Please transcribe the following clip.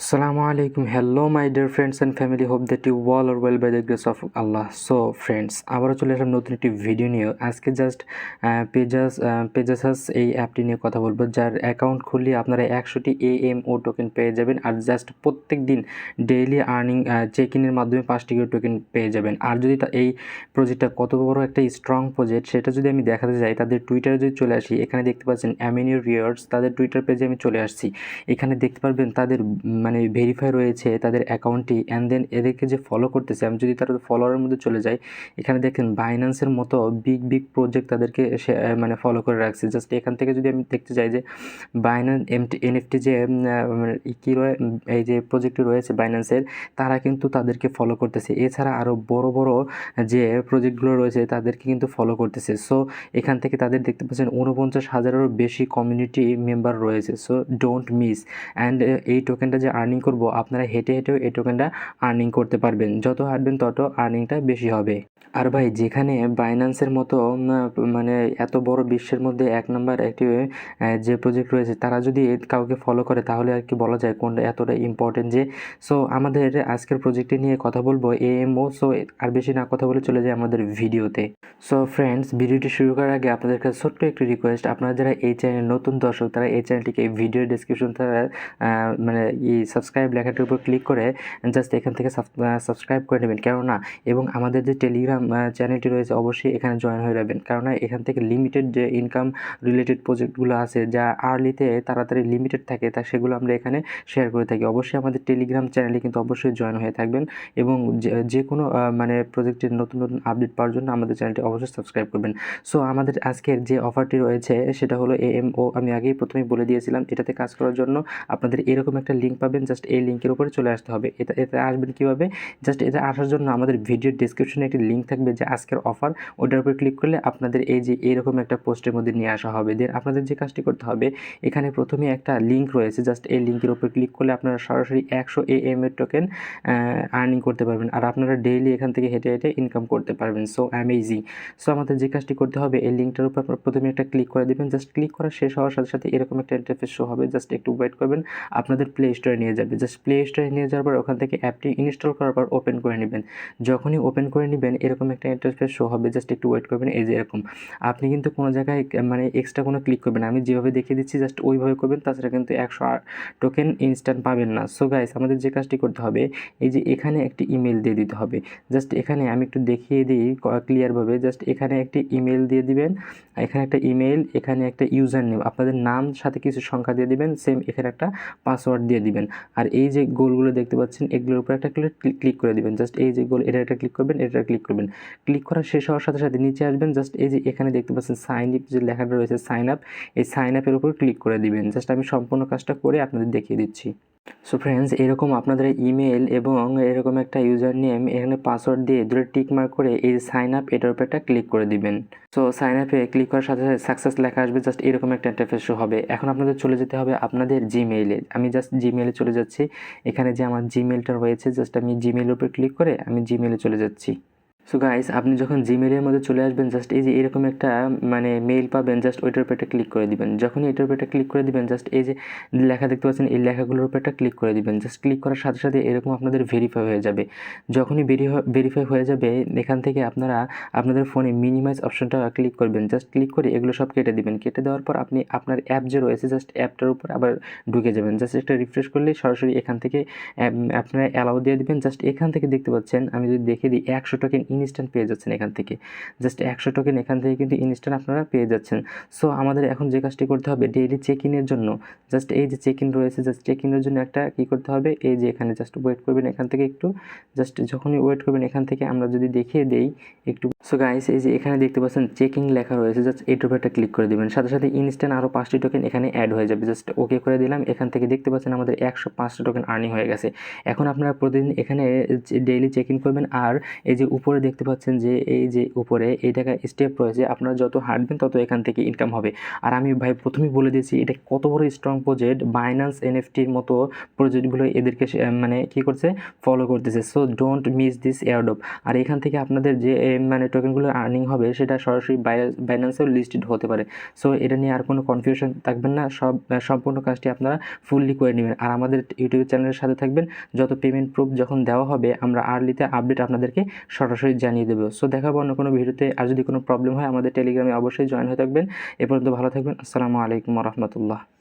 Assalamualaikum. Hello my dear friends and family. Hope that you all are well by the grace of Allah. So friends, আবারও চলে আসলাম নতুন একটি video নিয়ে। আজকে just পেজাসাস এই অ্যাপটি নিয়ে কথা বলবো, যার অ্যাকাউন্ট খুললে আপনারা 100টি AMO টোকেন পেয়ে যাবেন। আর জাস্ট প্রত্যেক দিন ডেইলি আর্নিং চেক ইনের মাধ্যমে 5টি করে টোকেন পেয়ে যাবেন। আর যদি এই প্রজেক্টটা কত বড় একটা স্ট্রং প্রজেক্ট সেটা যদি আমি দেখাতে যাই, তাদের টুইটারে যদি চলে আসি, এখানে দেখতে পাচ্ছেন অ্যামিনির রিয়ার্স, তাদের টুইটার পেজে আমি চলে আসছি। এখানে দেখতে পারবেন তাদের মানে ভেরিফাই রয়েছে তাদের অ্যাকাউন্টটি, অ্যান্ড দেন এদেরকে যে ফলো করতেছে, আমি যদি তাদের ফলোয়ারের মধ্যে চলে যাই, এখানে দেখেন বাইন্যান্সের মতো বিগ প্রজেক্ট তাদেরকে মানে ফলো করে রাখছে। জাস্ট এখান থেকে যদি আমি দেখতে চাই যে বাইন্যান্স এনএফটি যে কী এই যে প্রজেক্টটি রয়েছে বাইন্যান্সের, তারা কিন্তু তাদেরকে ফলো করতেছে। এছাড়া আরও বড় যে প্রজেক্টগুলো রয়েছে তাদেরকে কিন্তু ফলো করতেছে। সো এখান থেকে তাদের দেখতে পাচ্ছেন 49,000-এরও বেশি কমিউনিটি মেম্বার রয়েছে। So don't miss. অ্যান্ড এই টোকেনটা যে আর্নিং করব, আপনারা হেঁটেও এই টোকেনটা আর্নিং করতে পারবেন। যত হাঁটবেন তত আর্নিংটা বেশি হবে। আর ভাই, যেখানে বাইন্যান্সের মতো মানে এত বড় বিশ্বের মধ্যে 1 নাম্বার একটি যে প্রজেক্ট রয়েছে, তারা যদি কাউকে ফলো করে, তাহলে আর কি বলা যায় কোনটা এতটা ইম্পর্টেন্ট যে। সো আমাদের আজকের প্রজেক্টটি নিয়ে কথা বলবো AMO। সো আর বেশি না কথা বলে চলে যায় আমাদের ভিডিওতে। সো ফ্রেন্ডস, ভিডিওটি শুরু করার আগে আপনাদের কাছে ছোট্ট একটি রিকোয়েস্ট, আপনারা যারা এই চ্যানেলের নতুন দর্শক, তারা এই চ্যানেলটিকে ভিডিও ডেসক্রিপশন তারা মানে সাবস্ক্রাইব লেখাটির উপর ক্লিক করে জাস্ট এখান থেকে সাবস্ক্রাইব করে নেবেন। কেননা এবং আমাদের যে টেলিগ্রাম চ্যানেলটি রয়েছে, অবশ্যই এখানে জয়েন হয়ে যাবেন। কেননা এখান থেকে লিমিটেড যে ইনকাম রিলেটেড প্রজেক্টগুলো আছে, যা আর্লিতে তাড়াতাড়ি লিমিটেড থাকে, তা সেগুলো আমরা এখানে শেয়ার করে থাকি। অবশ্যই আমাদের টেলিগ্রাম চ্যানেলে কিন্তু অবশ্যই জয়েন হয়ে থাকবেন, এবং যে কোনো মানে প্রজেক্টের নতুন আপডেট পাওয়ার জন্য আমাদের চ্যানেলটি অবশ্যই সাবস্ক্রাইব করবেন। সো আমাদের আজকের যে অফারটি রয়েছে সেটা হলো AMO। আমি আগেই প্রথমেই বলে দিয়েছিলাম, এটাতে কাজ করার জন্য আপনাদের এরকম একটা লিঙ্ক পাবেন। জাস্ট এই লিঙ্কের উপরে চলে আসতে হবে। এতে আসবেন কীভাবে? জাস্ট এটা আসার জন্য আমাদের ভিডিওর ডেসক্রিপশনে একটি লিঙ্ক থাকবে যে আজকের অফার, ওটার উপরে ক্লিক করলে আপনাদের এই যে এরকম একটা পোস্টের মধ্যে নিয়ে আসা হবে। দেন আপনাদের যে কাজটি করতে হবে, এখানে প্রথমে একটা লিঙ্ক রয়েছে, জাস্ট এই লিঙ্কের উপরে ক্লিক করলে আপনারা সরাসরি 100 AM এর টোকেন আর্নিং করতে পারবেন। আর আপনারা ডেইলি এখান থেকে হেঁটে ইনকাম করতে পারবেন। So amazing. সো আমাদের যে কাজটি করতে হবে, এই লিঙ্কটার উপর আপনারা প্রথমে একটা ক্লিক করে দেবেন। জাস্ট ক্লিক করা শেষ হওয়ার সাথে সাথে এরকম একটা ইন্টারফেস শো হবে। জাস্ট একটু ওয়েট করবেন, আপনাদের প্লে স্টোরে নিয়ে যাবে। জাস্ট প্লে স্টোরে নিয়ে যাওয়ার পর ওখান থেকে অ্যাপটি ইনস্টল করার পর ওপেন করে নেবেন। যখনই ওপেন করে নেবেন, এরকম একটা ইন্টারফেস শো হবে। জাস্ট একটু ওয়েট করবেন। এই যে এরকম, আপনি কিন্তু কোনো জায়গায় মানে এক্সট্রা কোনো ক্লিক করবেন, আমি যেভাবে দেখিয়ে দিচ্ছি জাস্ট ওইভাবে করবেন, তাছাড়া কিন্তু 100 টোকেন ইনস্ট্যান্ট পাবেন না। সো গাইস, আমাদের যে কাজটি করতে হবে, এই যে এখানে একটি ইমেল দিয়ে দিতে হবে। জাস্ট এখানে আমি একটু দেখিয়ে দিই ক্লিয়ারভাবে। জাস্ট এখানে একটি ইমেল দিয়ে দিবেন, এখানে একটা ইমেল, এখানে একটা ইউজার নেম, আপনাদের নাম সাথে কিছু সংখ্যা দিয়ে দিবেন, সেম এখানে একটা পাসওয়ার্ড দিয়ে দিবেন। আর এই যে গোলগুলো দেখতে পাচ্ছেন, এগুলোর উপর একটা ক্লিক করে দিবেন। জাস্ট এই যে গোল, এটা একটা ক্লিক করবেন, এটা ক্লিক করবেন। ক্লিক করা শেষ হওয়ার সাথে সাথে নিচে আসবেন। জাস্ট এই যে এখানে দেখতে পাচ্ছেন সাইন আপ যে লেখাটা রয়েছে, সাইন আপ, এই সাইন আপের উপর ক্লিক করে দিবেন। জাস্ট আমি সম্পূর্ণ কাজটা করে আপনাদের দেখিয়ে দিচ্ছি। সো ফ্রেন্ডস, এরকম আপনাদের ইমেল এবং এরকম একটা ইউজার নেম, এখানে পাসওয়ার্ড দিয়ে দুটো টিক মার্ক করে এই যে সাইন আপ, এটার উপর একটা ক্লিক করে দিবেন। সো সাইন আপে ক্লিক করার সাথে সাথে সাকসেস লেখা আসবে। জাস্ট এরকম একটা ইন্টারফেস শো হবে। এখন আপনাদের চলে যেতে হবে আপনাদের জিমেইলে। আমি জাস্ট জিমেইলে চলে যাচ্ছি। এখানে যে আমার জিমেইলটা রয়েছে, জাস্ট আমি জিমেইলের উপর ক্লিক করে আমি জিমেইলে চলে যাচ্ছি। সো গাইস, আপনি যখন জিমেইলের মধ্যে চলে আসবেন, জাস্ট এই যে এরকম একটা মানে মেইল পাবেন, জাস্ট ওইটার উপর একটা ক্লিক করে দিবেন। যখনই এটার উপর একটা ক্লিক করে দিবেন, জাস্ট এই যে লেখা দেখতে পাচ্ছেন, এই লেখাগুলোর উপর একটা ক্লিক করে দিবেন। জাস্ট ক্লিক করার সাথে সাথে এরকম আপনাদের ভেরিফাই হয়ে যাবে। যখনই ভেরিফাই হয়ে যাবে, এখান থেকে আপনারা আপনাদের ফোনে মিনিমাইজ অপশনটা ক্লিক করবেন। জাস্ট ক্লিক করে এগুলো সব কেটে দিবেন। কেটে দেওয়ার পর আপনি আপনার অ্যাপ যে রয়েছে, জাস্ট অ্যাপটার উপর আবার ঢুকে যাবেন। জাস্ট একটা রিফ্রেশ করলেই সরাসরি এখান থেকে আপনারা অ্যালাউ দিয়ে দিবেন। জাস্ট এখান থেকে দেখতে পাচ্ছেন, আমি যদি দেখে দিই, 100 টোকেন ইনস্ট্যান্ট পেয়ে যাচ্ছেন এখান থেকে। জাস্ট 100 টোকেন এখান থেকে কিন্তু ইনস্ট্যান্ট আপনারা পেয়ে যাচ্ছেন। সো আমাদের এখন যে কাজটি করতে হবে, ডেইলি চেক ইনের জন্য জাস্ট এই যে চেক ইন রয়েছে, জাস্ট চেক ইনের জন্য একটা কী করতে হবে, এই যে এখানে জাস্ট ওয়েট করবেন এখান থেকে একটু। জাস্ট যখনই ওয়েট করবেন, এখান থেকে আমরা যদি দেখিয়ে দেই একটু। সো গাইস, এই যে এখানে দেখতে পাচ্ছেন চেকিং লেখা রয়েছে, জাস্ট এইটার উপর একটা ক্লিক করে দেবেন। সাথে সাথে ইনস্ট্যান্ট আরও 5টি টোকেন এখানে অ্যাড হয়ে যাবে। জাস্ট ওকে করে দিলাম। এখান থেকে দেখতে পাচ্ছেন আমাদের 105টা টোকেন আর্নিং হয়ে গেছে। এখন আপনারা প্রতিদিন এখানে ডেইলি চেক ইন করবেন, আর এই যে উপরে দেখতে পাচ্ছেন যে এই যে উপরে এই টাকা স্টেপ রয়েছে, আপনারা যত হাঁটবেন তত এখান থেকে ইনকাম হবে। আর আমি ভাই প্রথমেই বলে দিয়েছি এটা কত বড় স্ট্রং প্রজেক্ট, বাইন্যান্স এনএফটির মতো প্রজেক্টগুলো এদেরকে মানে কী করছে, ফলো করতেছে। So don't miss this airdrop. আর এখান থেকে আপনাদের যে মানে টোকেনগুলো আর্নিং হবে সেটা সরাসরি বাইন্যান্সেও লিস্টেড হতে পারে। সো এটা নিয়ে আর কোনো কনফিউশন থাকবেন না, সম্পূর্ণ কাজটি আপনারা ফুললি করে নেবেন। আর আমাদের ইউটিউব চ্যানেলের সাথে থাকবেন, যত পেমেন্ট প্রুফ যখন দেওয়া হবে আমরা আর্লিতে আপডেট আপনাদেরকে সরাসরি জানিয়ে দেবো। সো দেখাবো অন্য কোনো ভিডিওতে। আর যদি কোনো প্রবলেম হয় আমাদের টেলিগ্রামে অবশ্যই জয়েন হয়ে থাকবেন। এ পর্যন্ত ভালো থাকবেন। আসসালামু আলাইকুম রহমতুল্লাহ।